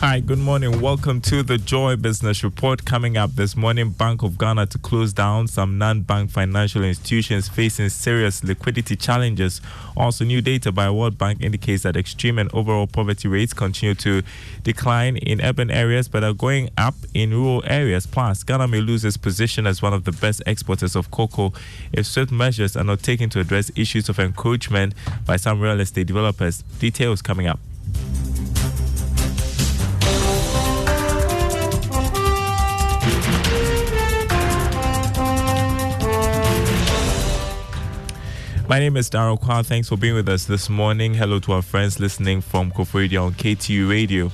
Hi, good morning. Welcome to the Joy Business Report. Coming up this morning, Bank of Ghana to close down some non-bank financial institutions facing serious liquidity challenges. Also, new data by World Bank indicates that extreme and overall poverty rates continue to decline in urban areas but are going up in rural areas. Plus, Ghana may lose its position as one of the best exporters of cocoa if swift measures are not taken to address issues of encroachment by some real estate developers. Details coming up. My name is Darryl Kwa. Thanks for being with us this morning. Hello to our friends listening from Koforidua on KTU Radio.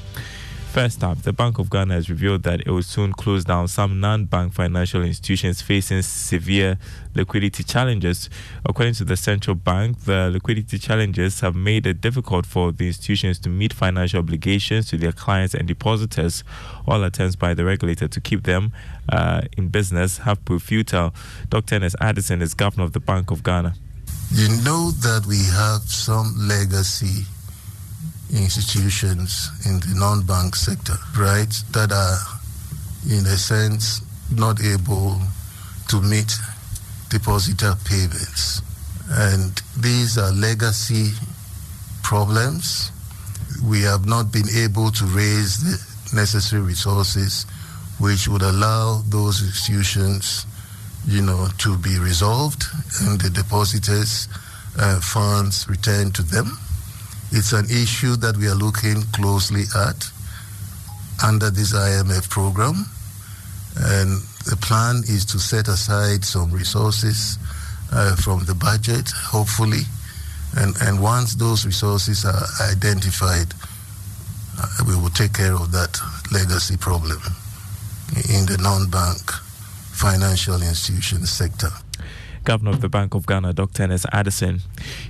First up, the Bank of Ghana has revealed that it will soon close down some non-bank financial institutions facing severe liquidity challenges. According to the central bank, the liquidity challenges have made it difficult for the institutions to meet financial obligations to their clients and depositors. All attempts by the regulator to keep them in business have proved futile. Dr. Ernest Addison is governor of the Bank of Ghana. You know that we have some legacy institutions in the non-bank sector, right, that are, in a sense, not able to meet depositor payments. And these are legacy problems. We have not been able to raise the necessary resources which would allow those institutions to be resolved and the depositors' funds returned to them. It's an issue that we are looking closely at under this IMF program, and the plan is to set aside some resources from the budget, hopefully, and once those resources are identified, we will take care of that legacy problem in the non-bank financial institution sector. Governor of the Bank of Ghana, Dr. Ernest Addison.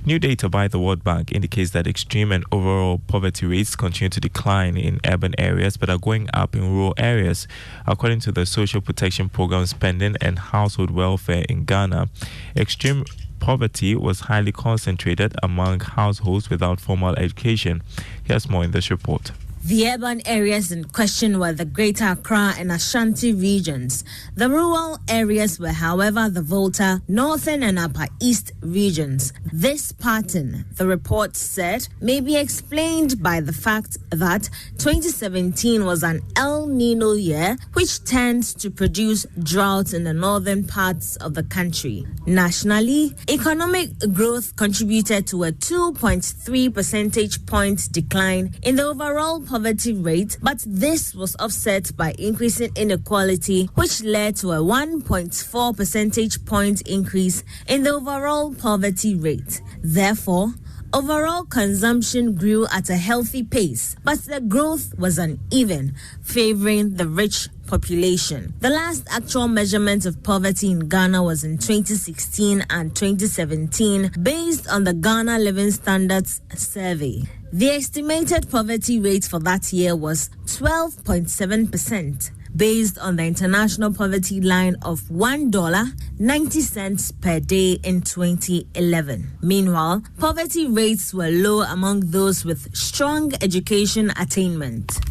New data by the World Bank indicates that extreme and overall poverty rates continue to decline in urban areas but are going up in rural areas. According to the Social Protection Program Spending and Household Welfare in Ghana, extreme poverty was highly concentrated among households without formal education. Here's more in this report. The urban areas in question were the Greater Accra and Ashanti regions. The rural areas were, however, the Volta, Northern and Upper East regions. This pattern, the report said, may be explained by the fact that 2017 was an El Nino year, which tends to produce drought in the northern parts of the country. Nationally, economic growth contributed to a 2.3 percentage point decline in the overall poverty rate, but this was offset by increasing inequality, which led to a 1.4 percentage point increase in the overall poverty rate. Therefore, overall consumption grew at a healthy pace, but the growth was uneven, favoring the rich population. The last actual measurement of poverty in Ghana was in 2016 and 2017, based on the Ghana Living Standards Survey. The estimated poverty rate for that year was 12.7%, based on the international poverty line of $1.90 per day in 2011. Meanwhile, poverty rates were low among those with strong education attainment.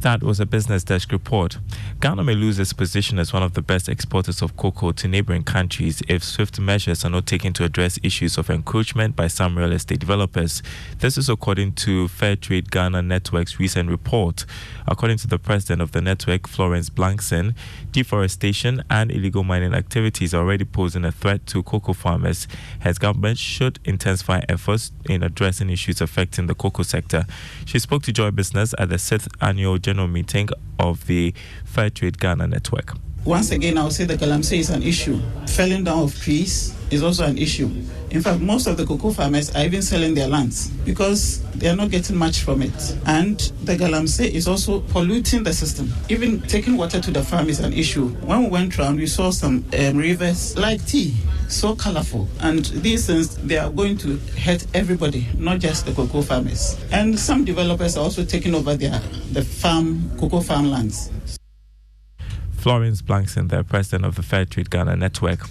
That was a Business Desk report. Ghana may lose its position as one of the best exporters of cocoa to neighboring countries if swift measures are not taken to address issues of encroachment by some real estate developers. This is according to Fair Trade Ghana Network's recent report. According to the president of the network, Florence Blankson, deforestation and illegal mining activities are already posing a threat to cocoa farmers. Hence, government should intensify efforts in addressing issues affecting the cocoa sector. She spoke to Joy Business at the 6th annual general meeting of the Fair Trade Ghana Network. Once again, I would say the galamsey is an issue. Felling down of trees is also an issue. In fact, most of the cocoa farmers are even selling their lands because they are not getting much from it. And the galamsey is also polluting the system. Even taking water to the farm is an issue. When we went around, we saw some rivers like tea, so colorful. And these things, they are going to hurt everybody, not just the cocoa farmers. And some developers are also taking over the cocoa farmlands. Florence Blankson, the president of the Fair Trade Ghana Network.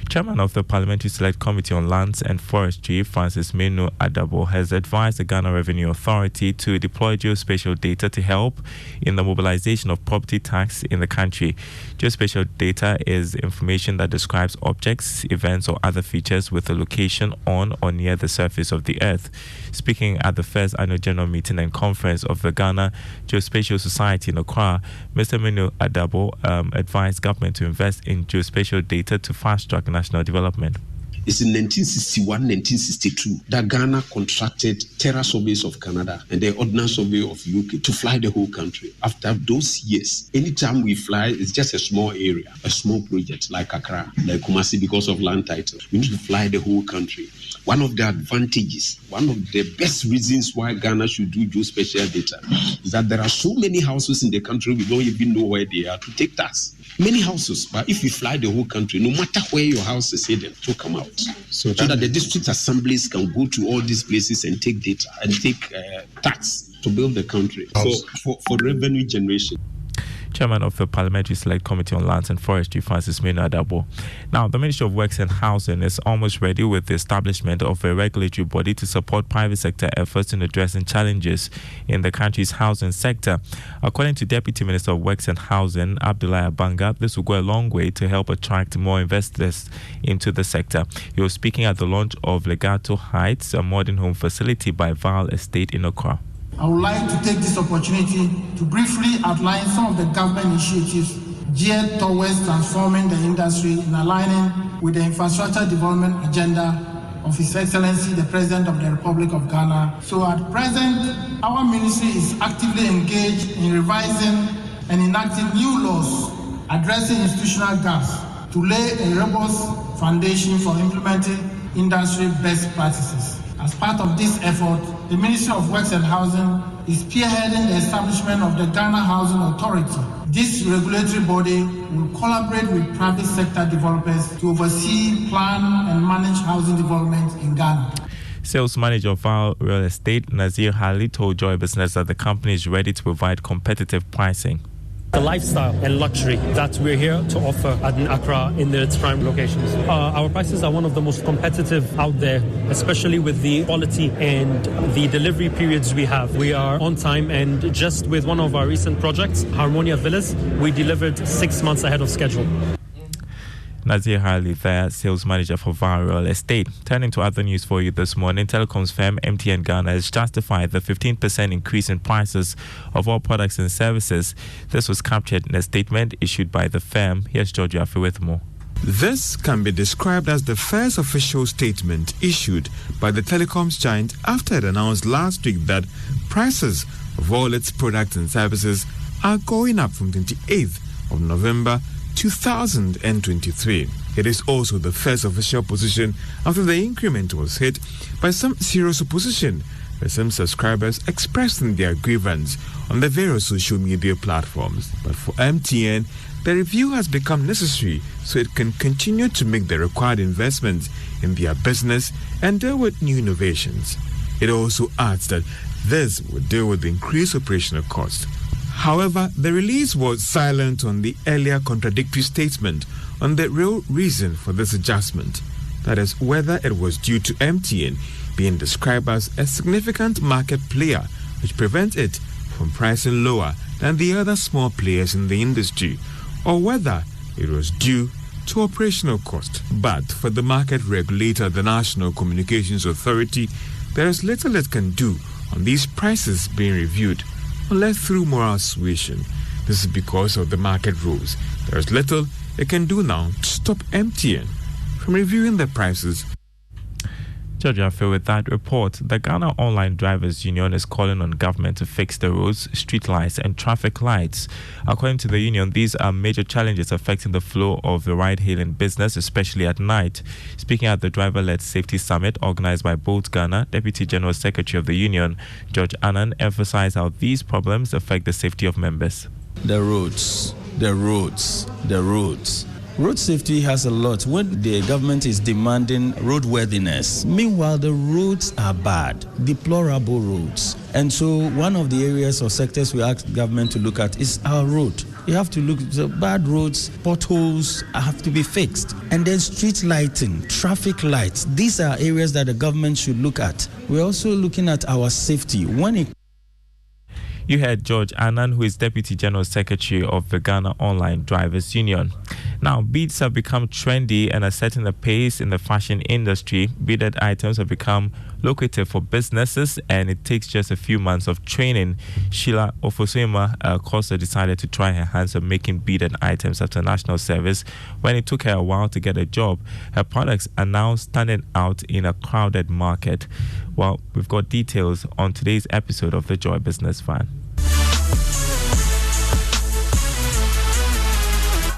Chairman of the Parliamentary Select Committee on Lands and Forestry, Francis Menu Adabo, has advised the Ghana Revenue Authority to deploy geospatial data to help in the mobilization of property tax in the country. Geospatial data is information that describes objects, events, or other features with a location on or near the surface of the earth. Speaking at the first annual general meeting and conference of the Ghana Geospatial Society in Accra, Mr. Menu Adabo advised government to invest in geospatial data to fast-track national development. It's in 1961-1962 that Ghana contracted Terra Surveys of Canada and the Ordnance Survey of UK to fly the whole country. After those years, anytime we fly, it's just a small area, a small project like Accra, like Kumasi, because of land title. We need to fly the whole country. One of the advantages, one of the best reasons why Ghana should do geospatial data is that there are so many houses in the country we don't even know where they are to take tax. Many houses, but if you fly the whole country, no matter where your house is hidden, to come out. So that the district assemblies can go to all these places and take data and take tax to build the country for revenue generation. Chairman of the Parliamentary Select Committee on Lands and Forestry, Francis Menu Adabo. Now, the Ministry of Works and Housing is almost ready with the establishment of a regulatory body to support private sector efforts in addressing challenges in the country's housing sector. According to Deputy Minister of Works and Housing, Abdullahi Abanga, this will go a long way to help attract more investors into the sector. He was speaking at the launch of Legato Heights, a modern home facility by Val Estate in Accra. I would like to take this opportunity to briefly outline some of the government initiatives geared towards transforming the industry in aligning with the infrastructure development agenda of His Excellency, the President of the Republic of Ghana. So at present, our ministry is actively engaged in revising and enacting new laws addressing institutional gaps to lay a robust foundation for implementing industry best practices. As part of this effort, the Ministry of Works and Housing is spearheading the establishment of the Ghana Housing Authority. This regulatory body will collaborate with private sector developers to oversee, plan, and manage housing development in Ghana. Sales manager of Val Real Estate, Nazir Hali, told Joy Business that the company is ready to provide competitive pricing. The lifestyle and luxury that we're here to offer at Accra in its prime locations. Our prices are one of the most competitive out there, especially with the quality and the delivery periods we have. We are on time, and just with one of our recent projects, Harmonia Villas, we delivered 6 months ahead of schedule. Nazir Harley there, sales manager for Val Real Estate. Turning to other news for you this morning, telecoms firm MTN Ghana has justified the 15% increase in prices of all products and services. This was captured in a statement issued by the firm. Here's George Yaffe with more. This can be described as the first official statement issued by the telecoms giant after it announced last week that prices of all its products and services are going up from 28th of November 2023. It is also the first official position after the increment was hit by some serious opposition, with some subscribers expressing their grievance on the various social media platforms. But for MTN, the review has become necessary so it can continue to make the required investments in their business and deal with new innovations. It also adds that this will deal with the increased operational cost. However, the release was silent on the earlier contradictory statement on the real reason for this adjustment. That is, whether it was due to MTN being described as a significant market player, which prevents it from pricing lower than the other small players in the industry, or whether it was due to operational cost. But for the market regulator, the National Communications Authority, there is little it can do on these prices being reviewed, unless through moral suasion. This is because of the market rules. There is little it can do now to stop MTN from reviewing the prices. George Yaffe with that report. The Ghana Online Drivers Union is calling on government to fix the roads, street lights and traffic lights. According to the union, these are major challenges affecting the flow of the ride-hailing business, especially at night. Speaking at the Driver-Led Safety Summit organized by Bolt Ghana, Deputy General Secretary of the union, George Annan, emphasized how these problems affect the safety of members. The roads. Road safety has a lot when the government is demanding roadworthiness. Meanwhile, the roads are bad, deplorable roads. And so one of the areas or sectors we ask government to look at is our road. You have to look, the bad roads, potholes have to be fixed. And then street lighting, traffic lights. These are areas that the government should look at. We're also looking at our safety. You heard George Annan, who is Deputy General Secretary of the Ghana Online Drivers Union. Now, beads have become trendy and are setting the pace in the fashion industry. Beaded items have become lucrative for businesses, and it takes just a few months of training. Sheila Ofosema also decided to try her hands on making beaded items after national service when it took her a while to get a job. Her products are now standing out in a crowded market. Well, we've got details on today's episode of The Joy Business Fan.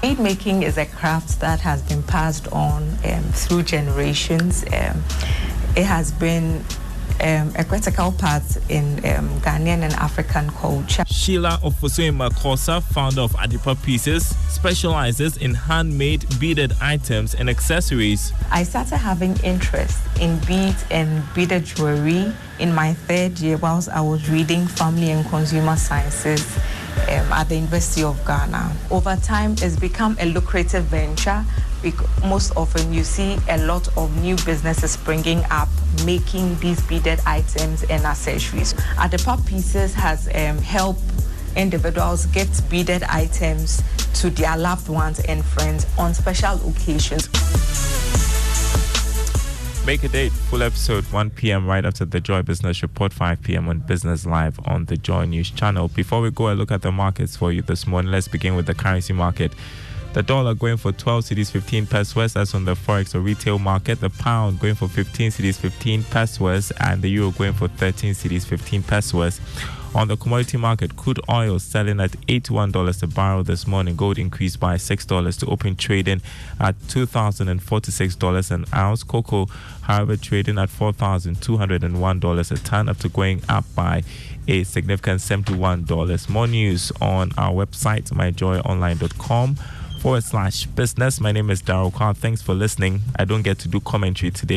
Bead making is a craft that has been passed on through generations. It has been a critical part in Ghanaian and African culture. Sheila Ofosema Kosa, founder of Adipa Pieces, specializes in handmade beaded items and accessories. I started having interest in beads and beaded jewelry in my third year whilst I was reading Family and Consumer Sciences at the University of Ghana. Over time, it's become a lucrative venture. Most often you see a lot of new businesses springing up, making these beaded items and accessories. Adipa Pieces has helped individuals get beaded items to their loved ones and friends on special occasions. Make a date, full episode 1 p.m. right after the Joy Business Report, 5 p.m. on Business Live on the Joy News channel. Before we go and look at the markets for you this morning, let's begin with the currency market. The dollar going for 12 cedis 15 pesos, that's on the forex or retail market. The pound going for 15 cedis 15 pesos, and the euro going for 13 cedis 15 pesos. On the commodity market, crude oil selling at $81 a barrel this morning. Gold increased by $6 to open trading at $2,046 an ounce. Cocoa, however, trading at $4,201 a ton after going up by a significant $71. More news on our website, myjoyonline.com/business. My name is Darryl Carr. Thanks for listening. I don't get to do commentary today.